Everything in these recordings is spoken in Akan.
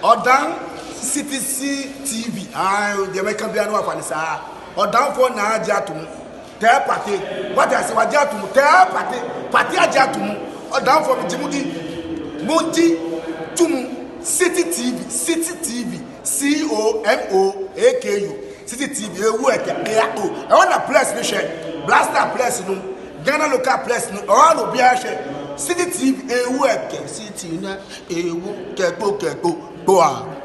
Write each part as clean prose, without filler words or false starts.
Odan CTC TV. The American piano of Anissa. Odan for na jatum. Tell party. What I say, what jatum? Tell party. Party jatum. Odan for Jimudi. Monti Tumu. City TV. City TV. COMOAKU. City TV. I want a place to share. Blaster place no. Ghana local place no. All will be a share. City TV. City na. Keko. Go on.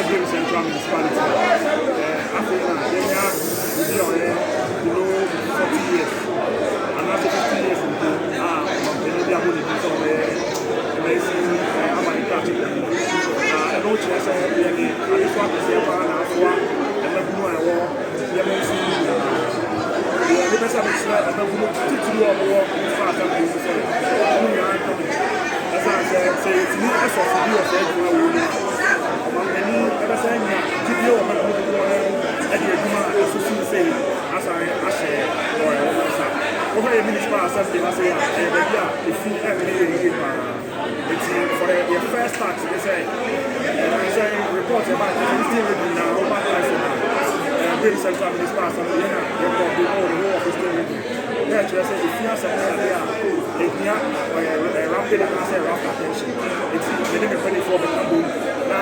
Birim Central municipality. After that, they have 40 years. And after 50 years, they will be able to do some amazing American. I don't just say again. I just want to say about Afua and the Blue and War. The MCE. The person is not a good teacher of war. Fast and easy. As I say, it's me as a video of everyone. Ever saying that video of a good say as I share or over a municipal assembly, I say, if you ever it's for your first tax, they say, reports about the still living now, over Birim Central municipal assembly, report the whole of the still living. Yeah, to say, if you have something there, if you have rapid attention, it's the limit for the Kabul. I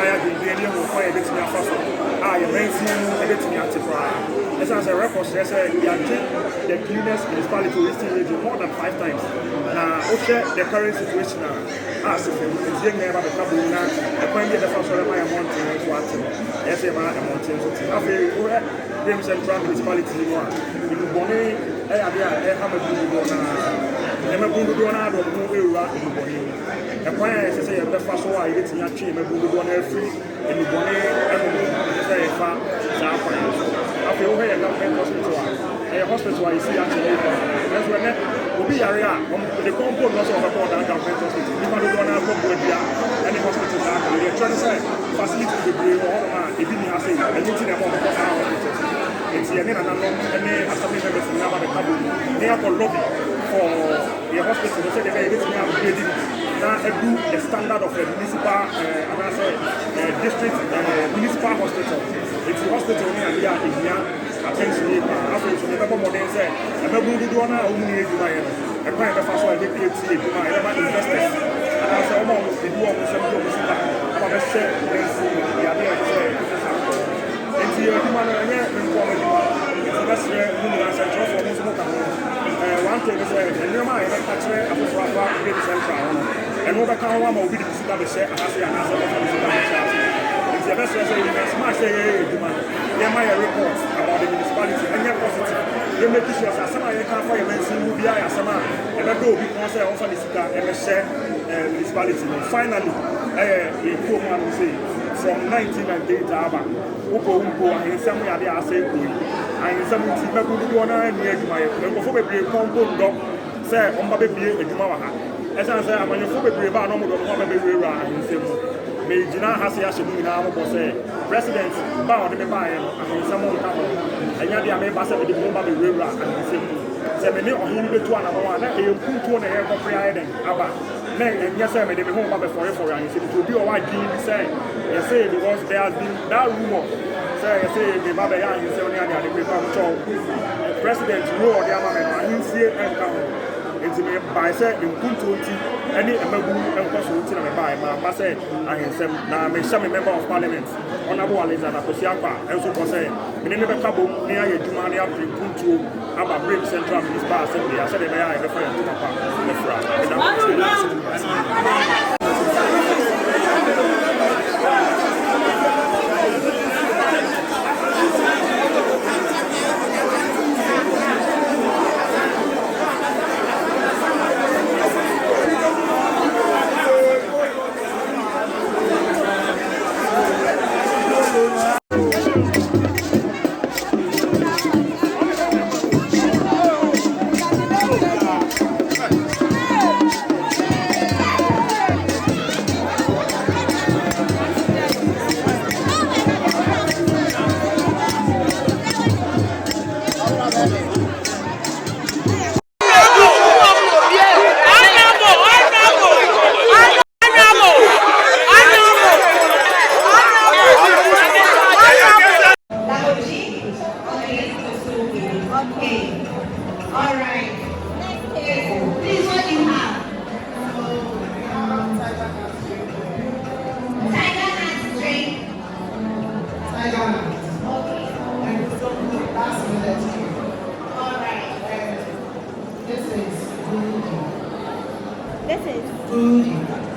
have been able to find a bit in your first one. You may see a bit in your tipper. As a record, they say you have the cleanest municipality region more than 5 times. Now, the current situation as if it's young never the Kabul, the point of the first one, my mountain is what yes, about a mountain. Birim Central municipality, you are. In Bonnie, I have a good one out of the movie. The point is, say, the first one I get in your team, a good one every, and the one very far. After over a government hospital, a hospital I see actually, that's when will be area, the compound also of a government hospital. You want to go on a compound here, and the hospitals are actually trying to say, facility to be all if you have said, I need to know about the hospital. It's the end of any assembly members in the Cabo. They have a lobby for the hospital. They say they need to have now the standard of a municipal, district municipal hospital. It's the hospital here in India. Attention, after you never more than say, I never do one hour only to my a kind of fast one, PhD, to my investors. And I say, almost the do almost some of the about the share, the idea to say, and the human it's the best who has a job for most one thing is a new mind, a country, a Birim Central, and overcome one will be the visitor, share, and I say, and I say, it's the best way to smash they might report about the municipality and yet positive. They make sure that some of the can't find MCE will be a summer and I go because I also the MSC municipality. Finally, a poor man will say from 1998 to Abba, Upo, and some way they are saying, and some people do one near my compound dog, say, on my baby, a Jumaha. As I say, I'm going to be about no more than baby around. Jina hasi ya shebu ina amo kose president ba o de me ba yen and some of them anya dia me ba se de mo ba be wura and say se me ni ohin betu ana mo na e kuntu na e ko prayer den aba na enya se me de me ho ba be for and say to be o wa din say you say because there has been that rumor say you say the ba be ya you say oni ade de ko am president rule o de ama me no an see and come it's me by say in kuntu any emabu enkoso uti na me buy ma say ahensem na me shame member of parliament honorable Alexander Kusi Brako enso ko say me ne be kabo ne aye djuma ne apre kuntu aba Birim Central municipal assembly I said be ya e be fa ya papa e fra This is food.